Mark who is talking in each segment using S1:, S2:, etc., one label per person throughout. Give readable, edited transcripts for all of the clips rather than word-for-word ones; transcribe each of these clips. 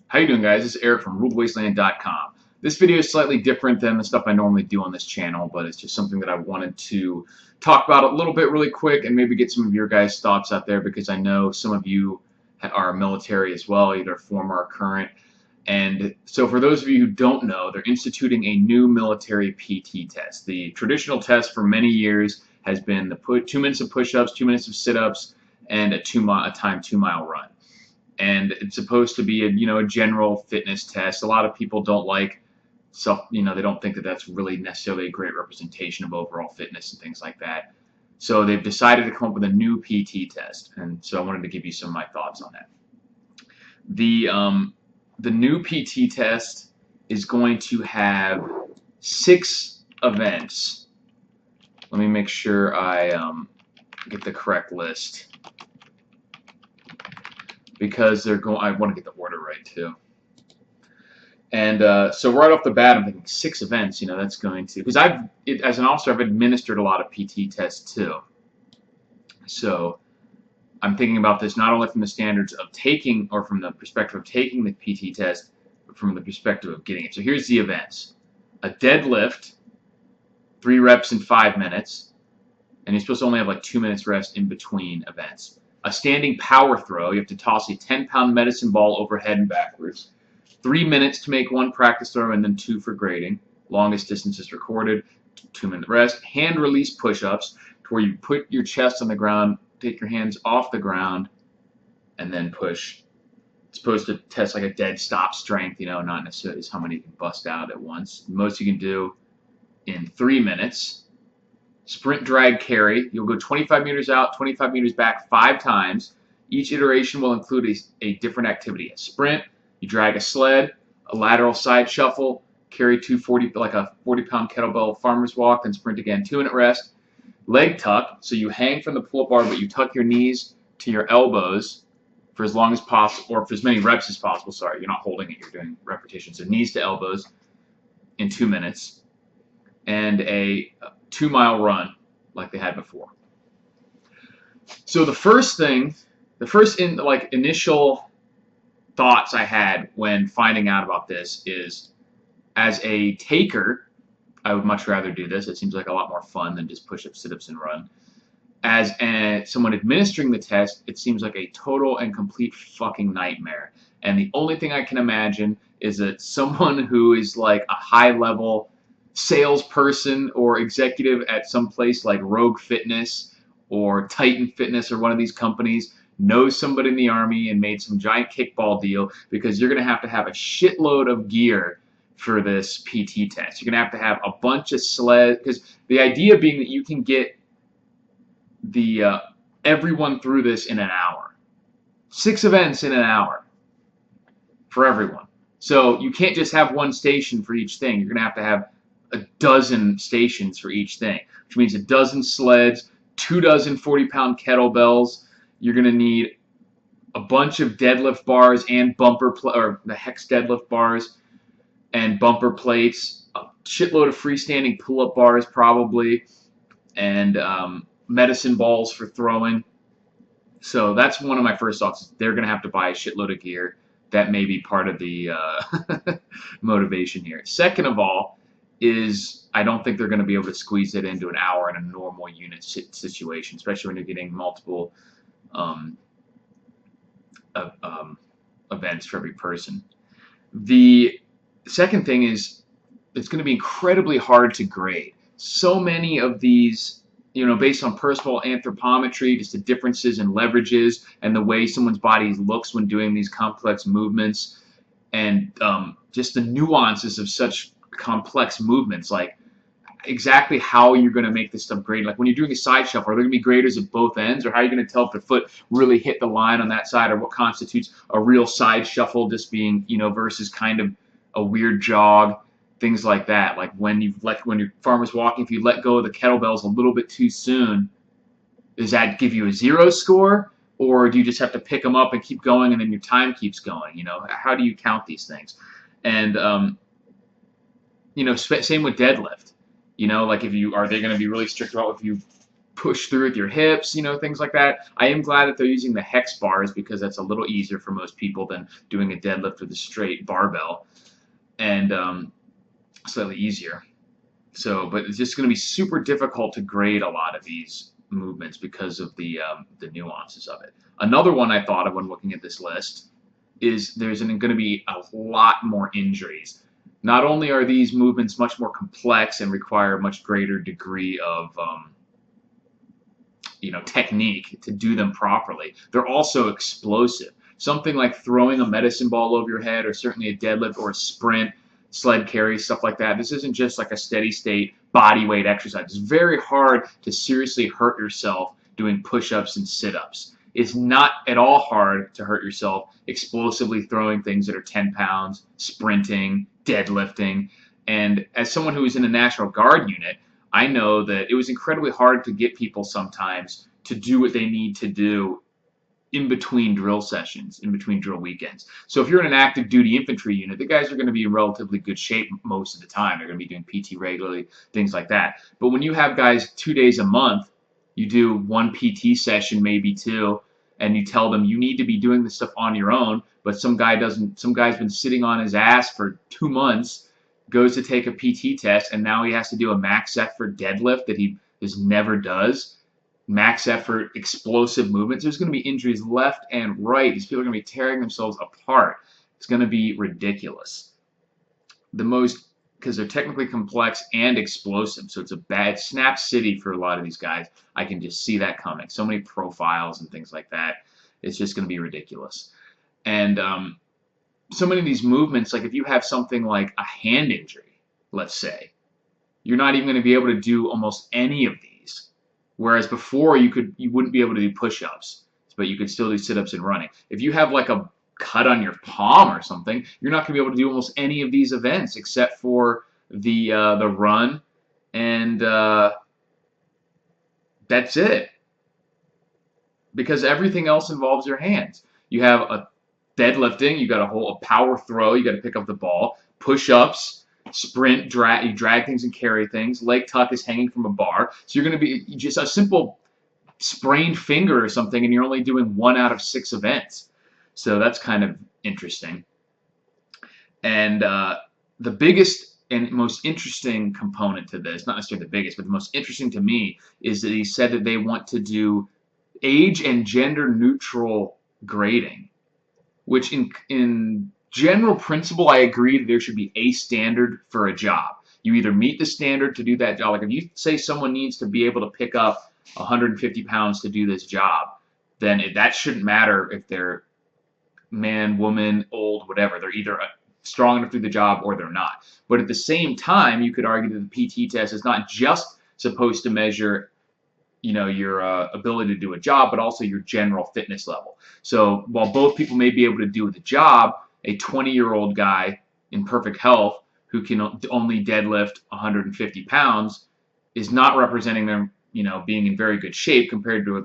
S1: How you doing, guys? This is Eric from Wasteland.com. This video is slightly different than the stuff I normally do on this channel, but it's just something that I wanted to talk about a little bit really quick and maybe get some of your guys' thoughts out there, because I know some of you are military as well, either former or current. And so for those of you who don't know, they're instituting a new military PT test. The traditional test for many years has been the 2 minutes of push-ups, 2 minutes of sit-ups, and a time 2-mile run. And it's supposed to be a general fitness test. A lot of people don't like they don't think that that's really necessarily a great representation of overall fitness and things like that. So they've decided to come up with a new PT test, and so I wanted to give you some of my thoughts on that. The new PT test is going to have 6 events. Let me make sure I get the correct list, because I want to get the order right too. And so right off the bat, I'm thinking 6 events. That's going to, because as an officer, I've administered a lot of PT tests too. So I'm thinking about this not only from the standards of taking, or from the perspective of taking the PT test, but from the perspective of getting it. So here's the events: a deadlift, 3 reps in 5 minutes, and you're supposed to only have like 2 minutes rest in between events. A standing power throw, you have to toss a 10-pound medicine ball overhead and backwards. 3 minutes to make 1 practice throw, and then 2 for grading. Longest distances recorded, 2-minute rest. Hand release push-ups, to where you put your chest on the ground, take your hands off the ground, and then push. It's supposed to test like a dead stop strength, not necessarily how many you can bust out at once. The most you can do in 3 minutes. Sprint drag carry, you'll go 25 meters out, 25 meters back 5 times. Each iteration will include a different activity. A sprint, you drag a sled, a lateral side shuffle, carry like a 40-pound kettlebell farmer's walk, then sprint again, 2-minute rest. Leg tuck, so you hang from the pull-up bar, but you tuck your knees to your elbows for as long as possible, or for as many reps as possible. Sorry, you're not holding it, you're doing repetitions. So knees to elbows in 2 minutes. And a 2-mile run like they had before. So the first initial thoughts I had when finding out about this is, as a taker, I would much rather do this. It seems like a lot more fun than just push-ups, sit-ups, and run. As someone administering the test, it seems like a total and complete fucking nightmare. And the only thing I can imagine is that someone who is like a high-level salesperson or executive at some place like Rogue Fitness or Titan Fitness or one of these companies knows somebody in the Army and made some giant kickball deal, because you're going to have a shitload of gear for this PT test. You're going to have a bunch of sleds, because the idea being that you can get everyone through this in an hour. 6 events in an hour for everyone. So you can't just have 1 station for each thing. You're going to have a dozen stations for each thing, which means a dozen sleds, 2 dozen 40-pound kettlebells. You're going to need a bunch of deadlift bars and or the hex deadlift bars and bumper plates, a shitload of freestanding pull-up bars probably, and medicine balls for throwing. So that's one of my first thoughts. They're going to have to buy a shitload of gear. That may be part of the motivation here. Second of all, is I don't think they're going to be able to squeeze it into an hour in a normal unit situation, especially when you're getting multiple events for every person. The second thing is, it's going to be incredibly hard to grade. So many of these, based on personal anthropometry, just the differences in leverages and the way someone's body looks when doing these complex movements, and just the nuances of such complex movements, like exactly how you're going to make this stuff grade. Like when you're doing a side shuffle, are there going to be graders at both ends, or how are you going to tell if the foot really hit the line on that side, or what constitutes a real side shuffle just being, versus kind of a weird jog, things like that. Like when you're farmer's walking, if you let go of the kettlebells a little bit too soon, does that give you a 0 score, or do you just have to pick them up and keep going, and then your time keeps going? How do you count these things? And same with deadlift. Like are they going to be really strict about if you push through with your hips, things like that. I am glad that they're using the hex bars because that's a little easier for most people than doing a deadlift with a straight barbell, and slightly easier. So, but it's just going to be super difficult to grade a lot of these movements because of the nuances of it. Another one I thought of when looking at this list is there's going to be a lot more injuries. Not only are these movements much more complex and require a much greater degree of technique to do them properly, they're also explosive. Something like throwing a medicine ball over your head, or certainly a deadlift or a sprint, sled carry, stuff like that. This isn't just like a steady state body weight exercise. It's very hard to seriously hurt yourself doing push-ups and sit-ups. It's not at all hard to hurt yourself explosively throwing things that are 10 pounds, sprinting, deadlifting. And as someone who was in the National Guard unit, I know that it was incredibly hard to get people sometimes to do what they need to do in between drill sessions, in between drill weekends. So if you're in an active duty infantry unit, the guys are going to be in relatively good shape most of the time. They're going to be doing PT regularly, things like that. But when you have guys 2 days a month, you do one PT session, maybe two, and you tell them you need to be doing this stuff on your own, but some guy's been sitting on his ass for 2 months, goes to take a PT test, and now he has to do a max effort deadlift that he just never does. Max effort, explosive movements. There's going to be injuries left and right. These people are going to be tearing themselves apart. It's going to be ridiculous. Because they're technically complex and explosive. So it's a bad snap city for a lot of these guys. I can just see that coming. So many profiles and things like that. It's just going to be ridiculous. And so many of these movements, like if you have something like a hand injury, let's say, you're not even going to be able to do almost any of these. Whereas before you wouldn't be able to do push-ups, but you could still do sit-ups and running. If you have like a cut on your palm or something, you're not going to be able to do almost any of these events except for the run, and that's it. Because everything else involves your hands. You have a deadlifting, you got a power throw, you got to pick up the ball, push-ups, sprint, you drag things and carry things. Leg tuck is hanging from a bar. So you're going to be just a simple sprained finger or something, and you're only doing 1 out of 6 events. So that's kind of interesting. And the biggest and most interesting component to this, not necessarily the biggest, but the most interesting to me, is that he said that they want to do age and gender neutral grading, which in general principle, I agree that there should be a standard for a job. You either meet the standard to do that job. Like if you say someone needs to be able to pick up 150 pounds to do this job, then that shouldn't matter if they're man, woman, old, whatever. They're either strong enough to do the job or they're not. But at the same time, you could argue that the PT test is not just supposed to measure your ability to do a job, but also your general fitness level. So while both people may be able to do the job, a 20-year-old guy in perfect health who can only deadlift 150 pounds is not representing them, being in very good shape compared to a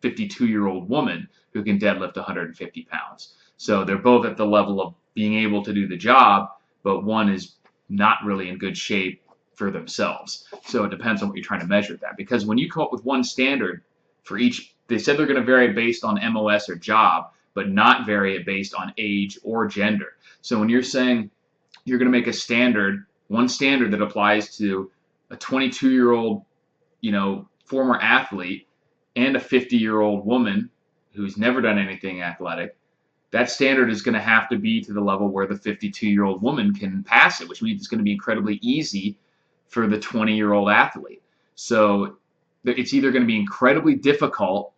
S1: 52-year-old woman who can deadlift 150 pounds. So they're both at the level of being able to do the job, but one is not really in good shape for themselves. So it depends on what you're trying to measure that. Because when you come up with one standard for each, they said they're going to vary based on MOS or job, but not vary it based on age or gender. So when you're saying you're going to make one standard that applies to a 22-year-old, former athlete and a 50-year-old woman who's never done anything athletic, that standard is going to have to be to the level where the 52-year-old woman can pass it, which means it's going to be incredibly easy for the 20-year-old athlete. So it's either going to be incredibly difficult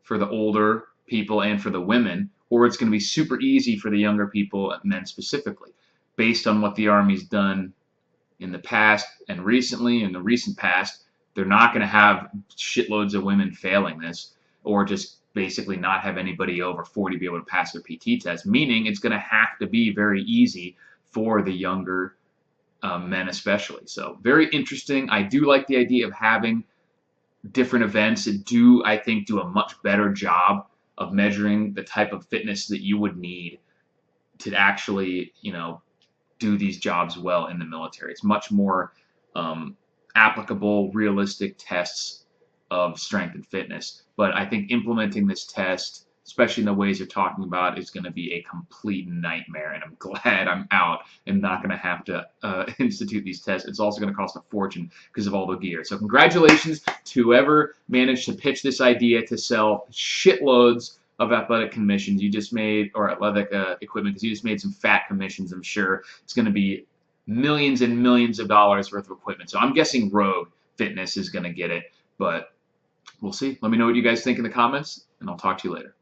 S1: for the older people and for the women, or it's going to be super easy for the younger people, men specifically, based on what the Army's done in the past and recently. In the recent past, they're not going to have shitloads of women failing this, or just basically not have anybody over 40 be able to pass their PT test, meaning it's going to have to be very easy for the younger men especially. So very interesting. I do like the idea of having different events that I think, do a much better job of measuring the type of fitness that you would need to actually, do these jobs well in the military. It's much more applicable, realistic tests of strength and fitness. But I think implementing this test, especially in the ways you're talking about, is going to be a complete nightmare. And I'm glad I'm out and not going to have to institute these tests. It's also going to cost a fortune because of all the gear. So congratulations to whoever managed to pitch this idea to sell shitloads of athletic commissions you just made, or athletic equipment, because you just made some fat commissions. I'm sure it's going to be millions and millions of dollars worth of equipment. So I'm guessing Rogue Fitness is going to get it, but we'll see. Let me know what you guys think in the comments, and I'll talk to you later.